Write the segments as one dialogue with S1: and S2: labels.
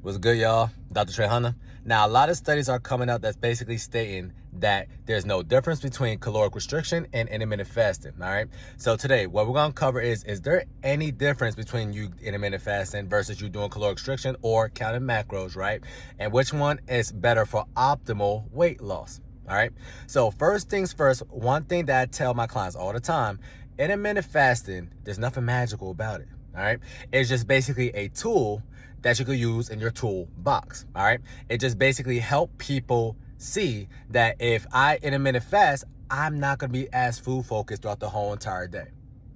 S1: What's good, y'all? Dr. Trehunna. Now, a lot of studies are coming out that's basically stating that there's no difference between caloric restriction and intermittent fasting, all right? So today, what we're going to cover is there any difference between you intermittent fasting versus you doing caloric restriction or counting macros, right? And which one is better for optimal weight loss, all right? So first things first, one thing that I tell my clients all the time, intermittent fasting, there's nothing magical about it, all right? It's just basically a tool that you could use in your toolbox, all right? It just basically help people see that if I intermittent fast, I'm not gonna be as food focused throughout the whole entire day,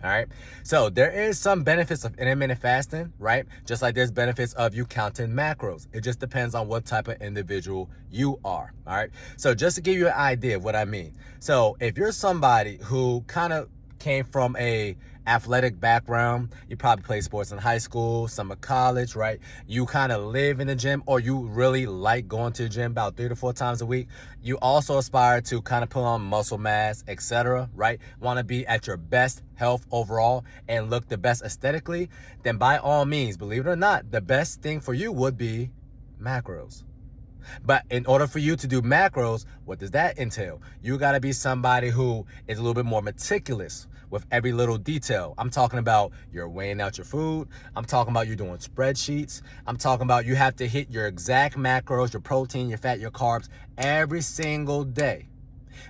S1: all right? So there is some benefits of intermittent fasting, right? Just like there's benefits of you counting macros. It just depends on what type of individual you are, all right? So just to give you an idea of what I mean. So if you're somebody who kind of came from a athletic background, you probably played sports in high school, some in college, right? You kind of live in the gym, or you really like going to the gym about 3 to 4 times a week. You also aspire to kind of put on muscle mass, etc., right? Want to be at your best health overall and look the best aesthetically, then by all means, believe it or not, the best thing for you would be macros. But in order for you to do macros, what does that entail? You got to be somebody who is a little bit more meticulous with every little detail. I'm talking about you're weighing out your food. I'm talking about you doing spreadsheets. I'm talking about you have to hit your exact macros, your protein, your fat, your carbs every single day.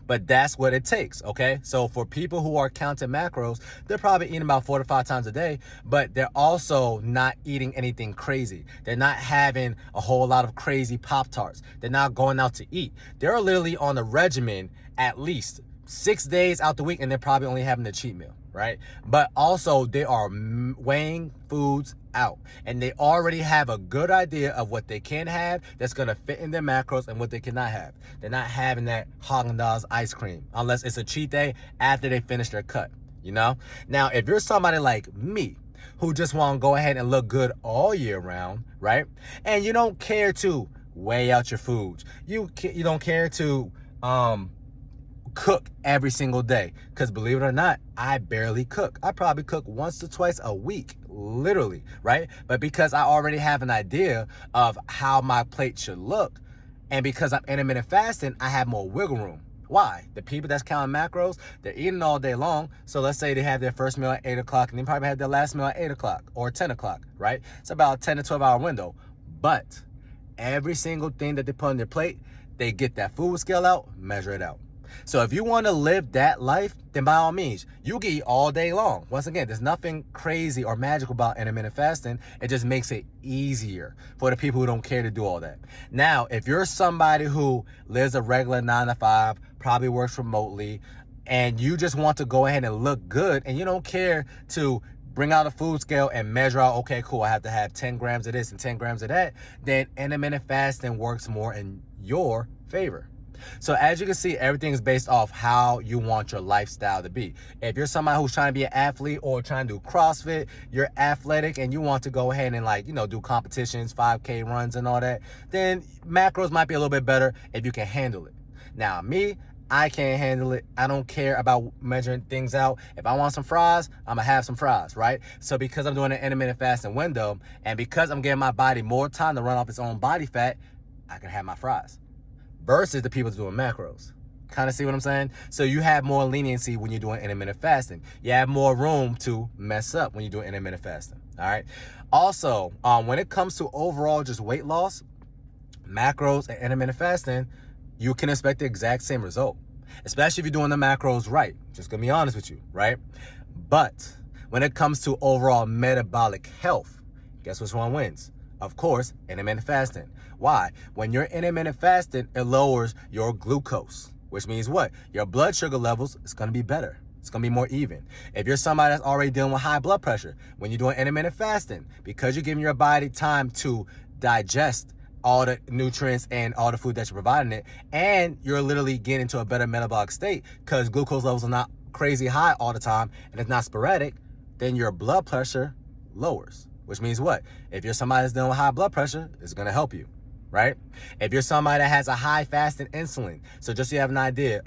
S1: But that's what it takes, okay? So for people who are counting macros, they're probably eating about 4 to 5 times a day, but they're also not eating anything crazy. They're not having a whole lot of crazy Pop-Tarts. They're not going out to eat. They're literally on a regimen at least 6 days out the week, and they're probably only having a cheat meal, right? But also they are weighing foods out, and they already have a good idea of what they can have that's going to fit in their macros and what they cannot have. They're not having that Haagen-Dazs ice cream unless it's a cheat day after they finish their cut, you know? Now, if you're somebody like me who just want to go ahead and look good all year round, right? And you don't care to weigh out your foods. You don't care to cook every single day, because believe it or not, I barely cook. I probably cook once to twice a week, literally, right? But because I already have an idea of how my plate should look, and because I'm intermittent fasting, I have more wiggle room. Why? The people that's counting macros, they're eating all day long. So let's say they have their first meal at 8 o'clock, and they probably have their last meal at 8 o'clock or 10 o'clock, right? It's about a 10 to 12 hour window. But every single thing that they put on their plate, they get that food scale out, measure it out. So if you want to live that life, then by all means, you can eat all day long. Once again, there's nothing crazy or magical about intermittent fasting. It just makes it easier for the people who don't care to do all that. Now, if you're somebody who lives a regular 9 to 5, probably works remotely, and you just want to go ahead and look good, and you don't care to bring out a food scale and measure out, okay, cool, I have to have 10 grams of this and 10 grams of that, then intermittent fasting works more in your favor. So as you can see, everything is based off how you want your lifestyle to be. If you're somebody who's trying to be an athlete or trying to do CrossFit, you're athletic and you want to go ahead and do competitions, 5K runs and all that, then macros might be a little bit better if you can handle it. Now, me, I can't handle it. I don't care about measuring things out. If I want some fries, I'm gonna have some fries, right? So because I'm doing an intermittent fasting window, and because I'm giving my body more time to run off its own body fat, I can have my fries. Versus the people doing macros. Kind of see what I'm saying? So you have more leniency when you're doing intermittent fasting. You have more room to mess up when you're doing intermittent fasting. All right. Also, when it comes to overall just weight loss, macros and intermittent fasting, you can expect the exact same result, especially if you're doing the macros right. Just gonna be honest with you, right? But when it comes to overall metabolic health, guess which one wins? Of course, intermittent fasting. Why? When you're intermittent fasting, it lowers your glucose, which means what? Your blood sugar levels is going to be better. It's going to be more even. If you're somebody that's already dealing with high blood pressure, when you're doing intermittent fasting, because you're giving your body time to digest all the nutrients and all the food that you're providing it, and you're literally getting into a better metabolic state because glucose levels are not crazy high all the time and it's not sporadic, then your blood pressure lowers. Which means what? If you're somebody that's dealing with high blood pressure, it's going to help you, right? If you're somebody that has a high fasting insulin, so just so you have an idea,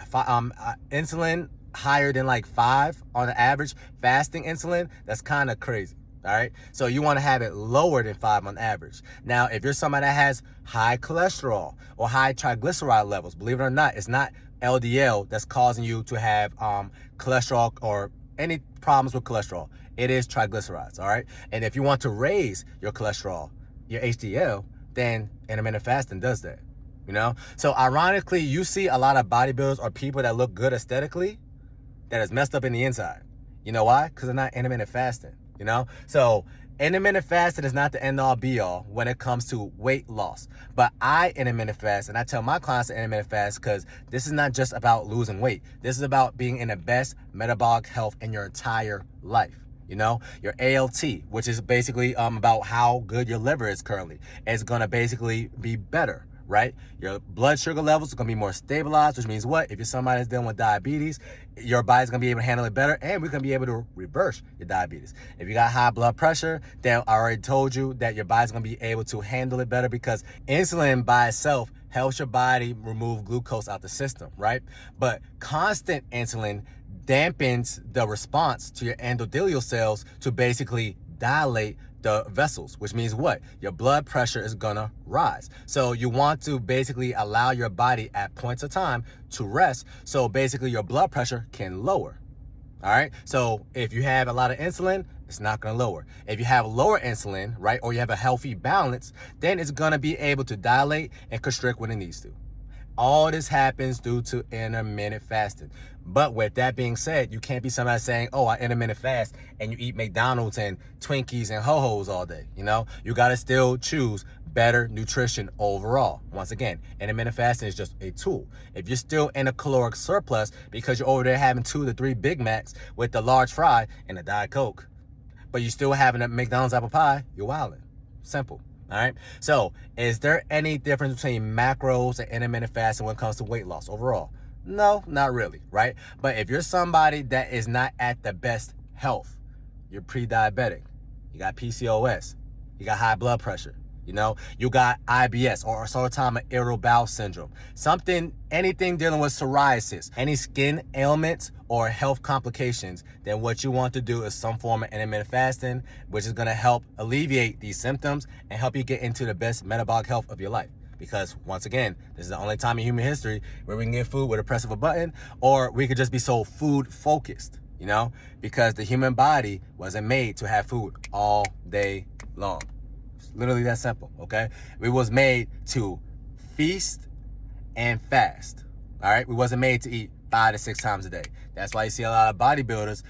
S1: insulin higher than like 5 on the average, fasting insulin, that's kind of crazy. All right. So you want to have it lower than 5 on average. Now, if you're somebody that has high cholesterol or high triglyceride levels, believe it or not, it's not LDL that's causing you to have cholesterol or any problems with cholesterol. It is triglycerides. All right. And if you want to raise your cholesterol, your HDL, then intermittent fasting does that. You know, so ironically, you see a lot of bodybuilders or people that look good aesthetically that is messed up in the inside. You know why? Because they're not intermittent fasting. You know, so intermittent fasting is not the end all be all when it comes to weight loss. But I intermittent fast, and I tell my clients to intermittent fast because this is not just about losing weight. This is about being in the best metabolic health in your entire life. You know, your ALT, which is basically about how good your liver is currently, is going to basically be better. Right? Your blood sugar levels are going to be more stabilized, which means what? If you're somebody that's dealing with diabetes, your body's going to be able to handle it better, and we're going to be able to reverse your diabetes. If you got high blood pressure, then I already told you that your body's going to be able to handle it better because insulin by itself helps your body remove glucose out the system, right? But constant insulin dampens the response to your endothelial cells to basically dilate the vessels, which means what? Your blood pressure is gonna rise. So you want to basically allow your body at points of time to rest, so basically your blood pressure can lower. All right, so if you have a lot of insulin, it's not gonna lower. If you have lower insulin, right, or you have a healthy balance, then it's gonna be able to dilate and constrict when it needs to. All this happens due to intermittent fasting. But with that being said, you can't be somebody saying, oh, I intermittent fast and you eat McDonald's and Twinkies and Ho-Hos all day. You know, you got to still choose better nutrition overall. Once again, intermittent fasting is just a tool. If you're still in a caloric surplus because you're over there having 2 to 3 Big Macs with the large fry and a Diet Coke, but you're still having a McDonald's apple pie, you're wilding. Simple. All right. So is there any difference between macros and intermittent fasting when it comes to weight loss overall? No, not really. Right. But if you're somebody that is not at the best health, you're pre-diabetic, you got PCOS, you got high blood pressure, you know, you got IBS or autoimmune irritable bowel syndrome, anything dealing with psoriasis, any skin ailments or health complications, then what you want to do is some form of intermittent fasting, which is going to help alleviate these symptoms and help you get into the best metabolic health of your life. Because once again, this is the only time in human history where we can get food with a press of a button, or we could just be so food focused, you know, because the human body wasn't made to have food all day long. It's literally that simple. Okay. We was made to feast and fast. All right. We wasn't made to eat 5 to 6 times a day. That's why you see a lot of bodybuilders,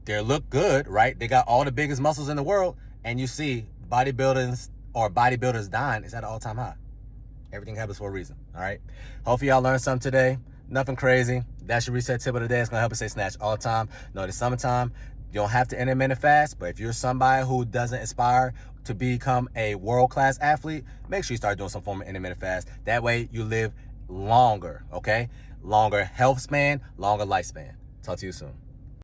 S1: they look good, right? They got all the biggest muscles in the world. And you see bodybuilders dying is at an all-time high. Everything happens for a reason. All right. Hopefully y'all learned something today. Nothing crazy. That's your reset tip of the day. It's going to help us stay snatched all the time. No, it's summertime. You don't have to intermittent fast, but if you're somebody who doesn't aspire to become a world-class athlete, make sure you start doing some form of intermittent fast. That way you live longer, okay? Longer health span, longer lifespan. Talk to you soon.